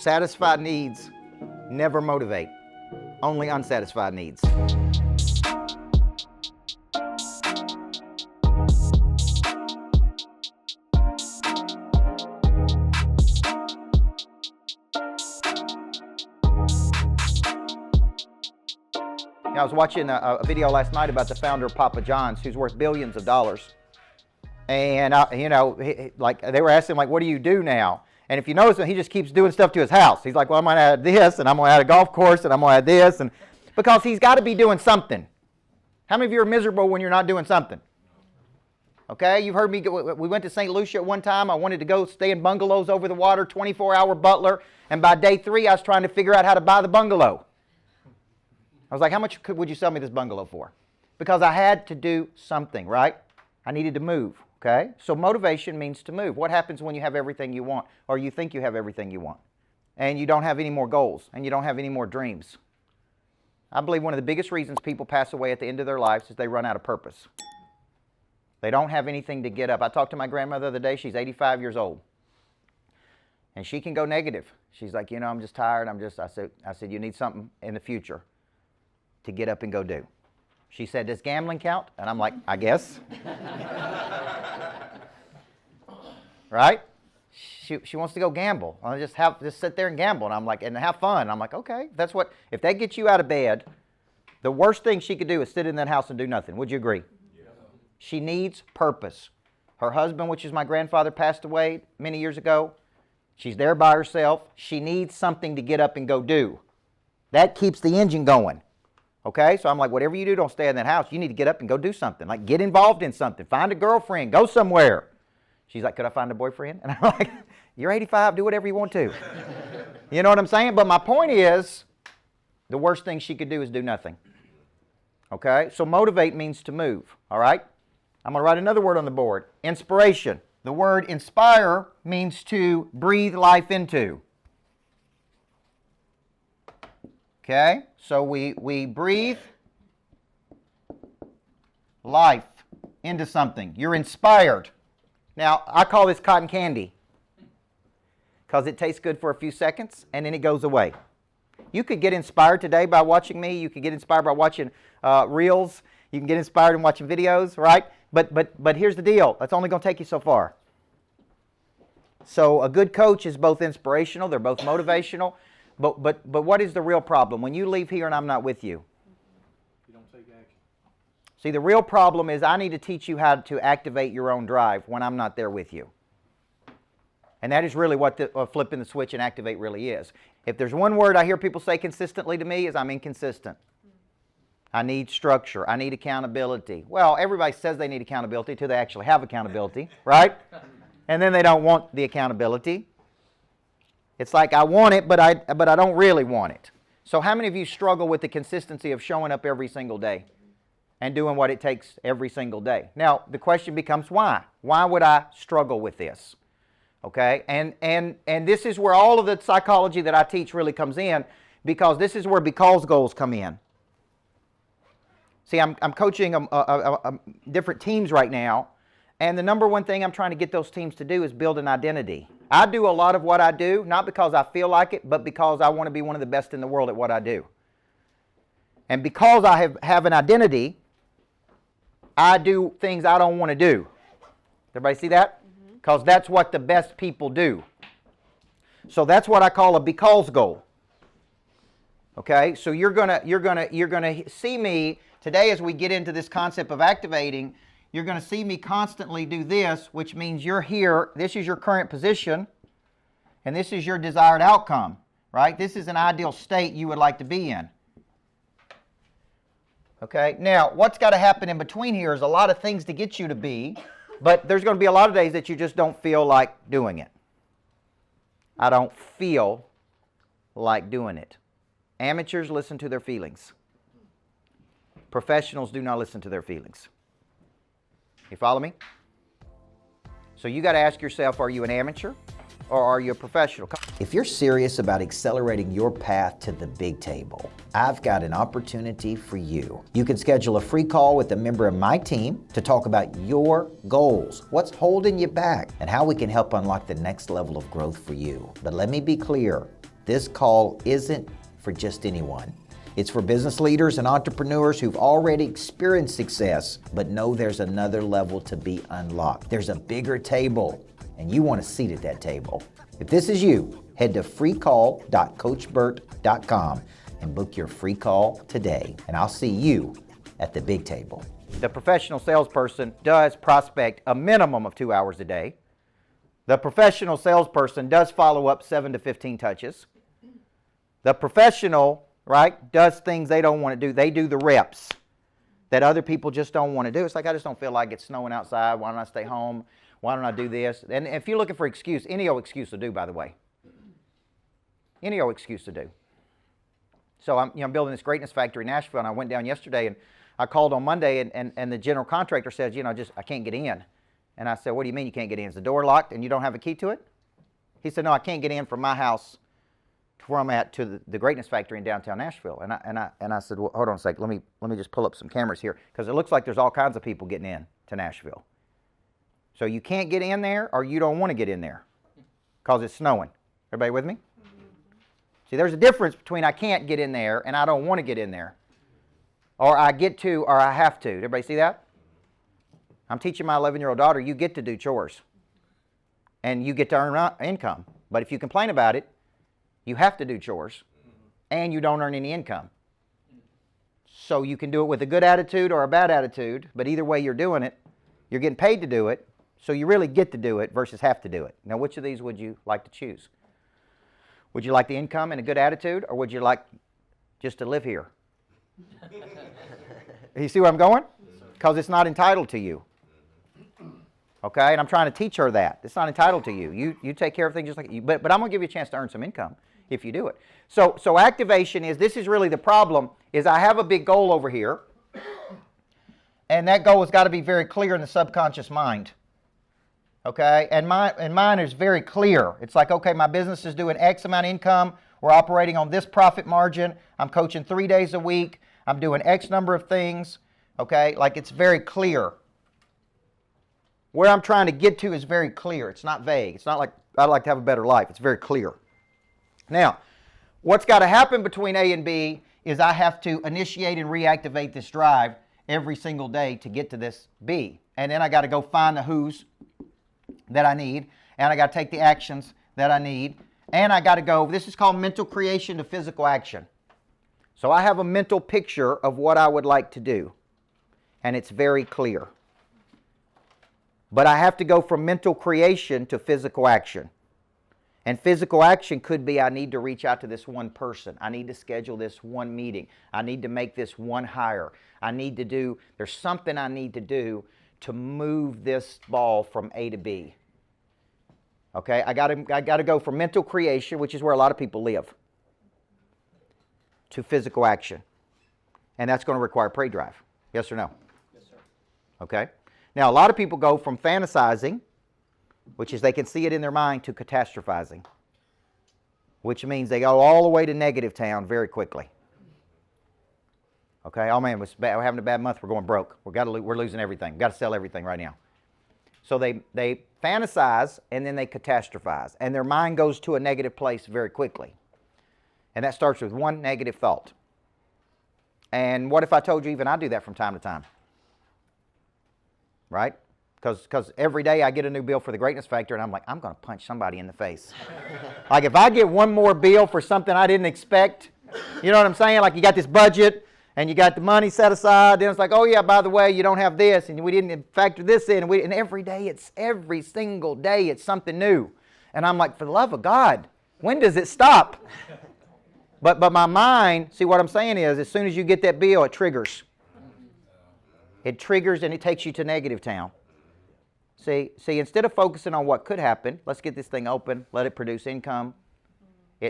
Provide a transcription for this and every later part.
Satisfied needs never motivate, only unsatisfied needs. I was watching a video last night about the founder of Papa John's, who's worth billions of dollars. And, like they were asking, like, what do you do now? And if you notice, he just keeps doing stuff to his house. He's like, well, I'm going to add this, and I'm going to add a golf course, and I'm going to add this. And because he's got to be doing something. How many of you are miserable when you're not doing something? Okay, you've heard me go, we went to St. Lucia at one time. I wanted to go stay in bungalows over the water, 24-hour butler. And by day 3, I was trying to figure out how to buy the bungalow. I was like, how much would you sell me this bungalow for? Because I had to do something, right? I needed to move, okay? So motivation means to move. What happens when you have everything you want, or you think you have everything you want, and you don't have any more goals, and you don't have any more dreams? I believe one of the biggest reasons people pass away at the end of their lives is they run out of purpose. They don't have anything to get up. I talked to my grandmother the other day. She's 85 years old. And she can go negative. She's like, you know, I'm just tired. I said, you need something in the future to get up and go do. She said, does gambling count? And I'm like, I guess. Right? She wants to go gamble. I'll just sit there and gamble. And I'm like, and have fun. And I'm like, okay, that's what, if that gets you out of bed, the worst thing she could do is sit in that house and do nothing. Would you agree? Yeah. She needs purpose. Her husband, which is my grandfather, passed away many years ago. She's there by herself. She needs something to get up and go do. That keeps the engine going. Okay, so I'm like, whatever you do, don't stay in that house. You need to get up and go do something. Like, get involved in something. Find a girlfriend. Go somewhere. She's like, could I find a boyfriend? And I'm like, you're 85. Do whatever you want to. You know what I'm saying? But my point is, the worst thing she could do is do nothing. Okay, so motivate means to move. All right? I'm going to write another word on the board. Inspiration. The word inspire means to breathe life into. Okay, so we breathe life into something. You're inspired. Now, I call this cotton candy because it tastes good for a few seconds and then it goes away. You could get inspired today by watching me. You could get inspired by watching reels. You can get inspired in watching videos, right? But here's the deal. That's only going to take you so far. So a good coach is both inspirational. They're both motivational. But what is the real problem? When you leave here and I'm not with you. You don't take action. See, the real problem is I need to teach you how to activate your own drive when I'm not there with you. And that is really what flipping the switch and activate really is. If there's one word I hear people say consistently to me is I'm inconsistent. I need structure. I need accountability. Well, everybody says they need accountability until they actually have accountability, right? And then they don't want the accountability. It's like I want it, but I don't really want it. So how many of you struggle with the consistency of showing up every single day and doing what it takes every single day? Now, the question becomes why? Why would I struggle with this? Okay, and this is where all of the psychology that I teach really comes in, because this is where because goals come in. See, I'm coaching different teams right now, and the number one thing I'm trying to get those teams to do is build an identity. I do a lot of what I do, not because I feel like it, but because I want to be one of the best in the world at what I do. And because I have an identity, I do things I don't want to do. Everybody see that? Because that's what the best people do. So that's what I call a because goal. Okay? So you're gonna see me today as we get into this concept of activating. You're going to see me constantly do this, which means you're here. This is your current position, and this is your desired outcome, right? This is an ideal state you would like to be in. Okay? Now, what's got to happen in between here is a lot of things to get you to be, but there's going to be a lot of days that you just don't feel like doing it. I don't feel like doing it. Amateurs listen to their feelings. Professionals do not listen to their feelings. You follow me? So you got to ask yourself, are you an amateur or are you a professional? If you're serious about accelerating your path to the big table, I've got an opportunity for you. You can schedule a free call with a member of my team to talk about your goals, what's holding you back, and how we can help unlock the next level of growth for you. But let me be clear, This call isn't for just anyone. It's for business leaders and entrepreneurs who've already experienced success, but know there's another level to be unlocked. There's a bigger table, and you want a seat at that table. If this is you, head to freecall.coachburt.com and book your free call today, and I'll see you at the big table. The professional salesperson does prospect a minimum of 2 hours a day. The professional salesperson does follow up 7 to 15 touches. The professional, right, does things they don't want to do. They do the reps that other people just don't want to do. It's like, I just don't feel like it's snowing outside. Why don't I stay home? Why don't I do this? And if you're looking for excuse, any old excuse will do, by the way. Any old excuse to do. So I'm building this greatness factory in Nashville, and I went down yesterday, and I called on Monday, and the general contractor says, I can't get in. And I said, what do you mean you can't get in? Is the door locked and you don't have a key to it? He said, no, I can't get in from my house to where I'm at to the greatness factory in downtown Nashville. And I said, well, hold on a second. Let me just pull up some cameras here, because it looks like there's all kinds of people getting in to Nashville. So you can't get in there, or you don't want to get in there because it's snowing. Everybody with me? See, there's a difference between I can't get in there and I don't want to get in there. Or I get to, or I have to. Everybody see that? I'm teaching my 11-year-old daughter, you get to do chores. And you get to earn income. But if you complain about it, you have to do chores. And you don't earn any income. So you can do it with a good attitude or a bad attitude, but either way you're doing it, you're getting paid to do it, so you really get to do it versus have to do it. Now, which of these would you like to choose? Would you like the income and a good attitude, or would you like just to live here? You see where I'm going? Because it's not entitled to you. Okay? And I'm trying to teach her that. It's not entitled to you. You take care of things just like you. But I'm going to give you a chance to earn some income if you do it. So activation is, this is really the problem, is I have a big goal over here. And that goal has got to be very clear in the subconscious mind. Okay? And mine is very clear. It's like, okay, my business is doing X amount of income. We're operating on this profit margin. I'm coaching 3 days a week. I'm doing X number of things. Okay? Like, it's very clear. Where I'm trying to get to is very clear. It's not vague. It's not like, I'd like to have a better life. It's very clear. Now, what's got to happen between A and B is I have to initiate and reactivate this drive every single day to get to this B. And then I got to go find the who's that I need, and I got to take the actions that I need, and I got to go, this is called mental creation to physical action. So I have a mental picture of what I would like to do, and it's very clear. But I have to go from mental creation to physical action. And physical action could be, I need to reach out to this one person. I need to schedule this one meeting. I need to make this one hire. There's something I need to do to move this ball from A to B. Okay, I got to go from mental creation, which is where a lot of people live, to physical action. And that's going to require prey drive. Yes or no? Yes, sir. Okay. Now, a lot of people go from fantasizing, which is they can see it in their mind, to catastrophizing, which means they go all the way to negative town very quickly. Okay, oh man, we're having a bad month, we're going broke. We're losing everything. We've got to sell everything right now. So they fantasize, and then they catastrophize. And their mind goes to a negative place very quickly. And that starts with one negative thought. And what if I told you even I do that from time to time? Right? Because every day I get a new bill for the Greatness Factor, and I'm like, I'm going to punch somebody in the face. Like, if I get one more bill for something I didn't expect, you know what I'm saying? Like, you got this budget, and you got the money set aside, then it's like, oh yeah, by the way, you don't have this, and we didn't factor this in, and every single day it's something new. And I'm like, for the love of God, when does it stop? But my mind, see, what I'm saying is, as soon as you get that bill, it triggers. It triggers, and it takes you to negative town. See, instead of focusing on what could happen, let's get this thing open, let it produce income.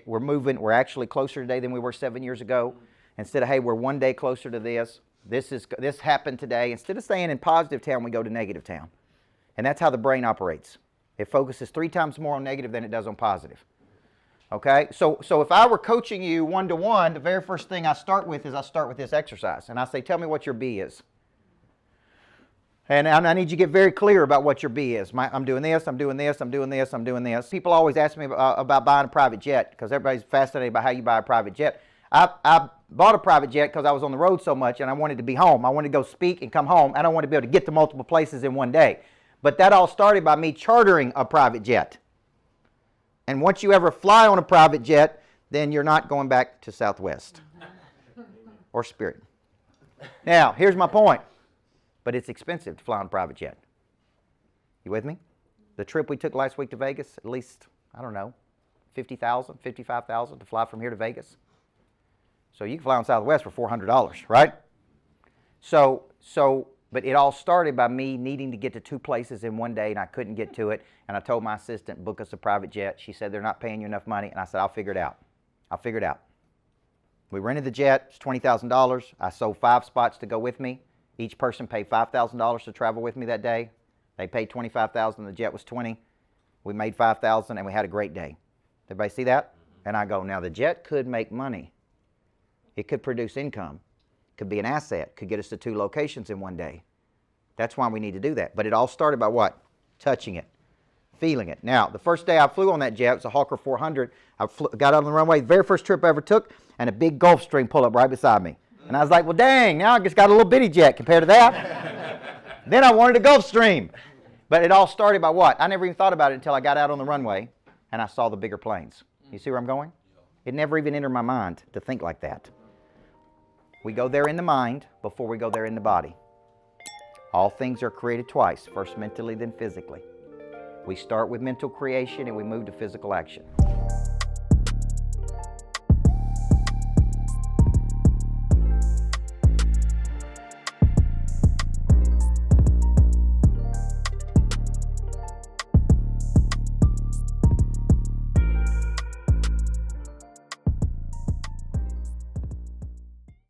We're actually closer today than we were 7 years ago. Instead of, hey, we're one day closer to this. This happened today. Instead of staying in positive town, we go to negative town. And that's how the brain operates. It focuses 3 times more on negative than it does on positive. Okay? So if I were coaching you one-to-one, the very first thing I start with is this exercise. And I say, tell me what your B is. And I need you to get very clear about what your B is. I'm doing this, I'm doing this, I'm doing this, I'm doing this. People always ask me about buying a private jet because everybody's fascinated about how you buy a private jet. I bought a private jet because I was on the road so much and I wanted to be home. I wanted to go speak and come home. I don't want to be able to get to multiple places in one day. But that all started by me chartering a private jet. And once you ever fly on a private jet, then you're not going back to Southwest or Spirit. Now, here's my point. But it's expensive to fly on a private jet. You with me? The trip we took last week to Vegas, at least, I don't know, $50,000, $55,000 to fly from here to Vegas. So you can fly on Southwest for $400, right? But it all started by me needing to get to two places in one day, and I couldn't get to it. And I told my assistant, book us a private jet. She said, they're not paying you enough money. And I said, I'll figure it out. I'll figure it out. We rented the jet. It's $20,000. I sold 5 spots to go with me. Each person paid $5,000 to travel with me that day. They paid $25,000. The jet was $20,000. We made $5,000, and we had a great day. Everybody see that? And I go, now the jet could make money. It could produce income. Could be an asset. Could get us to 2 locations in one day. That's why we need to do that. But it all started by what? Touching it. Feeling it. Now, the first day I flew on that jet, it was a Hawker 400. I got out on the runway, the very first trip I ever took, and a big Gulfstream pulled up right beside me. And I was like, well, dang, now I just got a little bitty jet compared to that. Then I wanted a Gulfstream. But it all started by what? I never even thought about it until I got out on the runway and I saw the bigger planes. You see where I'm going? It never even entered my mind to think like that. We go there in the mind before we go there in the body. All things are created twice, first mentally, then physically. We start with mental creation and we move to physical action.